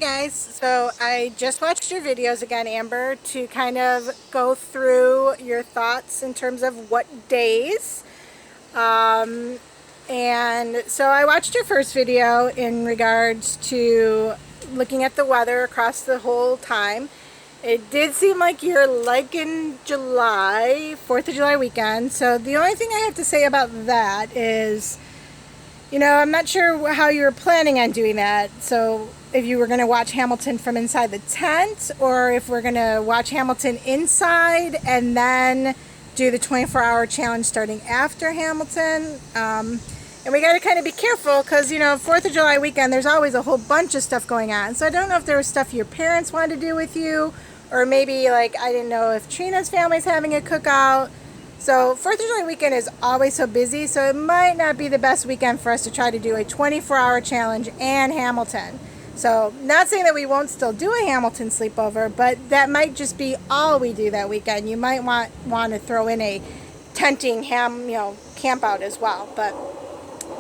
Guys, so I just watched your videos again, Amber, to kind of go through your thoughts in terms of what days. And so I watched your first video in regards to looking at the weather across the whole time. It did seem like you're liking July, 4th of July weekend. So the only thing I have to say about that is, I'm not sure how you were planning on doing that. So if you were going to watch Hamilton from inside the tent, or if we're going to watch Hamilton inside and then do the 24-hour challenge starting after Hamilton. And we got to kind of be careful because, 4th of July weekend, there's always a whole bunch of stuff going on. So I don't know if there was stuff your parents wanted to do with you, or maybe, I didn't know if Trina's family's having a cookout. So 4th of July weekend is always so busy, so it might not be the best weekend for us to try to do a 24-hour challenge and Hamilton. So not saying that we won't still do a Hamilton sleepover, but that might just be all we do that weekend. You might want to throw in a tenting camp out as well, but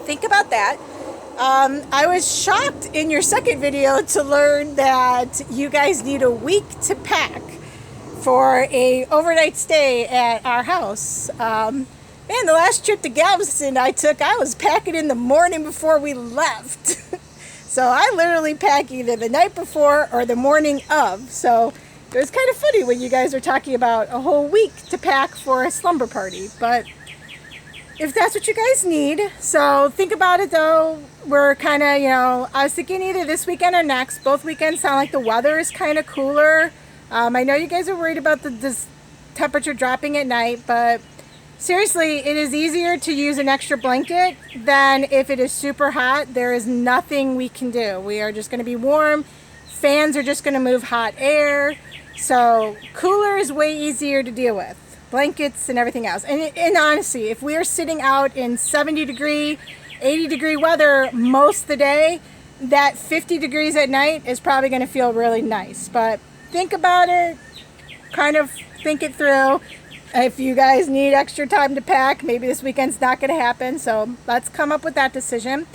think about that. I was shocked in your second video to learn that you guys need a week to pack for a overnight stay at our house. Man, the last trip to Galveston I took, I was packing in the morning before we left. So I literally pack either the night before or the morning of. So it was kind of funny when you guys were talking about a whole week to pack for a slumber party. But if that's what you guys need, so think about it though. We're kind of, I was thinking either this weekend or next. Both weekends sound like the weather is kind of cooler. I know you guys are worried about the temperature dropping at night, but seriously, it is easier to use an extra blanket than if it is super hot. There is nothing we can do. We are just going to be warm. Fans are just going to move hot air. So cooler is way easier to deal with. Blankets and everything else. And honestly, if we are sitting out in 70 degree, 80 degree weather most of the day, that 50 degrees at night is probably going to feel really nice. But think about it, kind of think it through. If you guys need extra time to pack, maybe this weekend's not going to happen, so let's come up with that decision.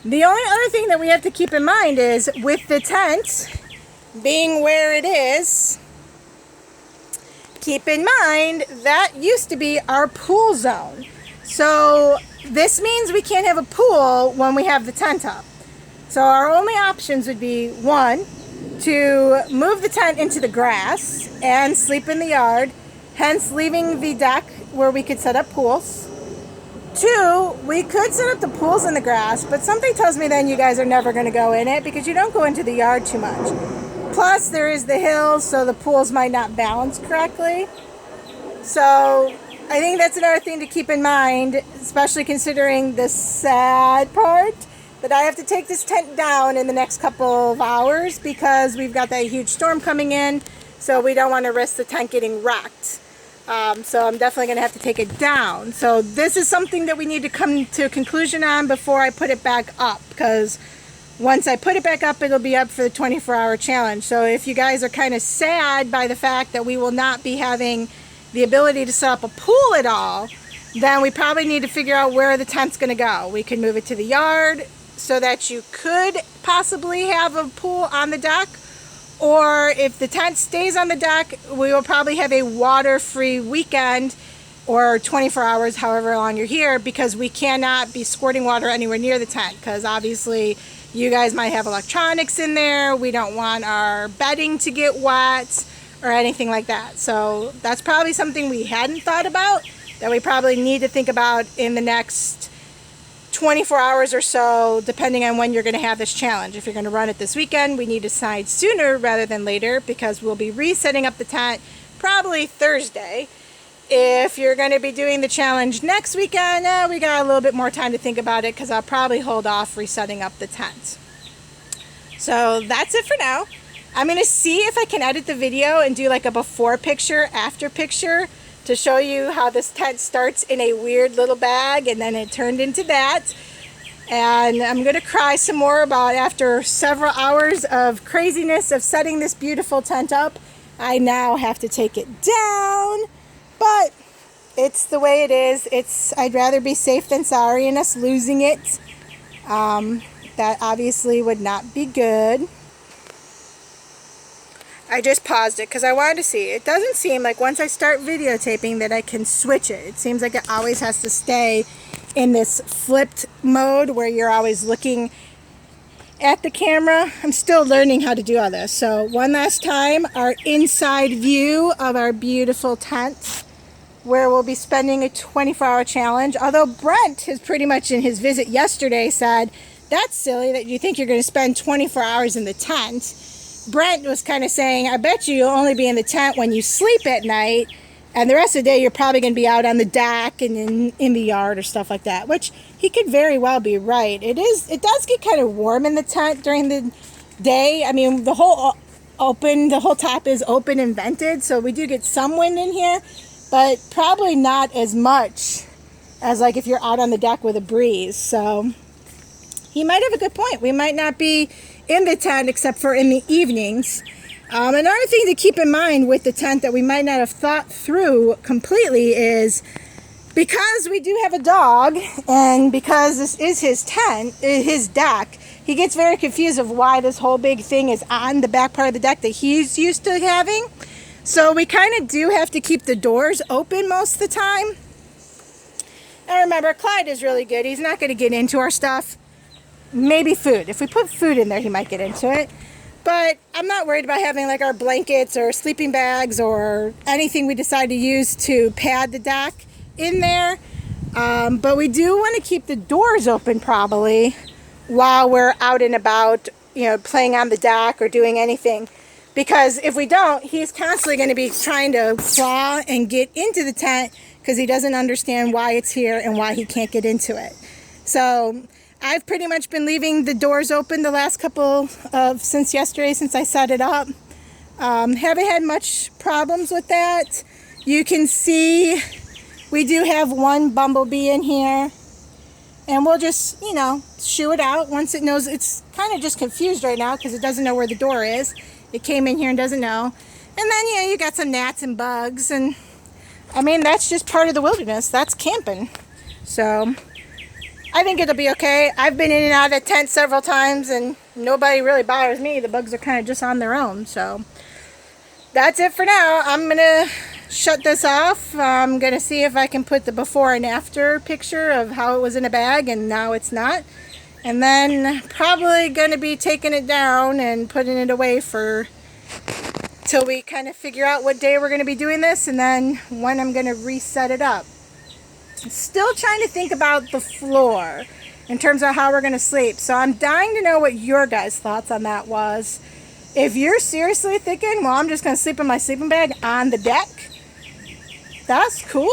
The only other thing that we have to keep in mind is with the tent being where it is, keep in mind that used to be our pool zone. So this means we can't have a pool when we have the tent up. So our only options would be, one, to move the tent into the grass and sleep in the yard, hence leaving the deck where we could set up pools. Two, we could set up the pools in the grass, but something tells me then you guys are never going to go in it because you don't go into the yard too much. Plus, there is the hills, so the pools might not balance correctly. So I think that's another thing to keep in mind, especially considering the sad part that I have to take this tent down in the next couple of hours because we've got that huge storm coming in, so we don't want to risk the tent getting wrecked. So I'm definitely going to have to take it down. So this is something that we need to come to a conclusion on before I put it back up, because once I put it back up, it'll be up for the 24-hour challenge. So if you guys are kind of sad by the fact that we will not be having the ability to set up a pool at all, then we probably need to figure out where the tent's going to go. We could move it to the yard so that you could possibly have a pool on the deck. Or if the tent stays on the deck, we will probably have a water-free weekend or 24 hours, however long you're here, because we cannot be squirting water anywhere near the tent because obviously you guys might have electronics in there. We don't want our bedding to get wet or anything like that. So that's probably something we hadn't thought about that we probably need to think about in the next 24 hours or so, depending on when you're going to have this challenge. If you're going to run it this weekend, we need to decide sooner rather than later because we'll be resetting up the tent probably Thursday. If you're going to be doing the challenge next weekend, we got a little bit more time to think about it because I'll probably hold off resetting up the tent. So that's it for now. I'm going to see if I can edit the video and do like a before picture, after picture, to show you how this tent starts in a weird little bag and then it turned into that. And I'm going to cry some more about after several hours of craziness of setting this beautiful tent up, I now have to take it down. But it's the way it is. I'd rather be safe than sorry and us losing it. That obviously would not be good. I just paused it because I wanted to see. It doesn't seem like once I start videotaping that I can switch it. It seems like it always has to stay in this flipped mode where you're always looking at the camera. I'm still learning how to do all this. So one last time, our inside view of our beautiful tent where we'll be spending a 24-hour challenge. Although Brent has pretty much in his visit yesterday said, that's silly that you think you're going to spend 24 hours in the tent. Brent was kind of saying, I bet you'll only be in the tent when you sleep at night, and the rest of the day you're probably going to be out on the deck and in the yard or stuff like that, which he could very well be right. It does get kind of warm in the tent during the day. I mean, the whole top is open and vented, so we do get some wind in here, but probably not as much as like if you're out on the deck with a breeze. So he might have a good point. We might not be in the tent except for in the evenings. Another thing to keep in mind with the tent that we might not have thought through completely is because we do have a dog and because this is his tent, his deck, he gets very confused of why this whole big thing is on the back part of the deck that he's used to having. So we kind of do have to keep the doors open most of the time. And remember, Clyde is really good. He's not going to get into our stuff. Maybe food. If we put food in there, he might get into it. But I'm not worried about having like our blankets or sleeping bags or anything we decide to use to pad the deck in there. But we do want to keep the doors open probably while we're out and about, you know, playing on the deck or doing anything. Because if we don't, he's constantly going to be trying to claw and get into the tent because he doesn't understand why it's here and why he can't get into it. So I've pretty much been leaving the doors open the last couple of, since yesterday, since I set it up. Haven't had much problems with that. You can see we do have one bumblebee in here. And we'll just, you know, shoo it out once it knows. It's kind of just confused right now because it doesn't know where the door is. It came in here and doesn't know. And then, you know, you got some gnats and bugs. And, I mean, that's just part of the wilderness. That's camping. So I think it'll be okay. I've been in and out of the tent several times and nobody really bothers me. The bugs are kind of just on their own. So that's it for now. I'm going to shut this off. I'm going to see if I can put the before and after picture of how it was in a bag and now it's not. And then probably going to be taking it down and putting it away for till we kind of figure out what day we're going to be doing this and then when I'm going to reset it up. Still trying to think about the floor in terms of how we're going to sleep. So I'm dying to know what your guys' thoughts on that was. If you're seriously thinking, well, I'm just going to sleep in my sleeping bag on the deck, that's cool.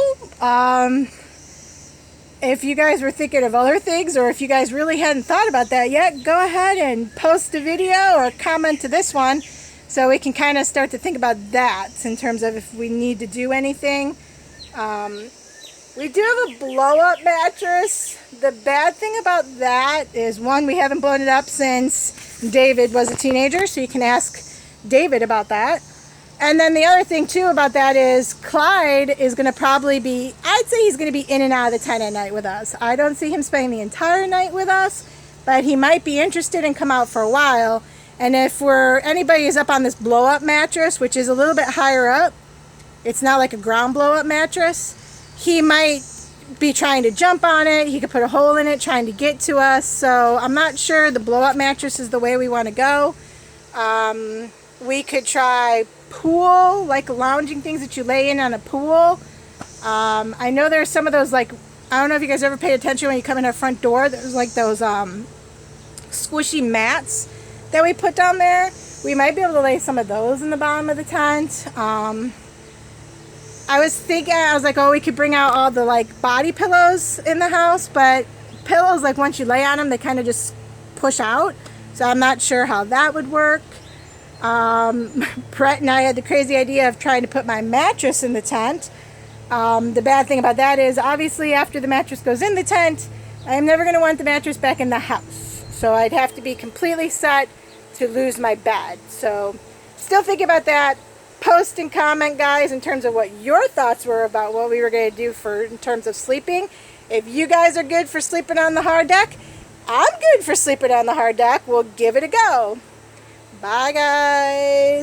If you guys were thinking of other things or if you guys really hadn't thought about that yet, go ahead and post a video or comment to this one so we can kind of start to think about that in terms of if we need to do anything. We do have a blow-up mattress. The bad thing about that is, one, we haven't blown it up since David was a teenager, so you can ask David about that. And then the other thing, too, about that is Clyde is going to probably be, I'd say he's going to be in and out of the tent at night with us. I don't see him spending the entire night with us, but he might be interested and come out for a while. And if anybody is up on this blow-up mattress, which is a little bit higher up, it's not like a ground blow-up mattress, he might be trying to jump on it. He could put a hole in it trying to get to us. So I'm not sure the blow-up mattress is the way we want to go. We could try pool, like lounging things that you lay in on a pool. I know there's some of those, like, I don't know if you guys ever paid attention when you come in our front door. There's like those squishy mats that we put down there. We might be able to lay some of those in the bottom of the tent. I was thinking, I was like, oh, we could bring out all the like body pillows in the house, but pillows, like once you lay on them, they kind of just push out. So I'm not sure how that would work. Brett and I had the crazy idea of trying to put my mattress in the tent. The bad thing about that is, obviously, after the mattress goes in the tent, I am never going to want the mattress back in the house. So I'd have to be completely set to lose my bed. So still thinking about that. Post and comment, guys, in terms of what your thoughts were about what we were going to do in terms of sleeping. If you guys are good for sleeping on the hard deck, I'm good for sleeping on the hard deck. We'll give it a go. Bye, guys.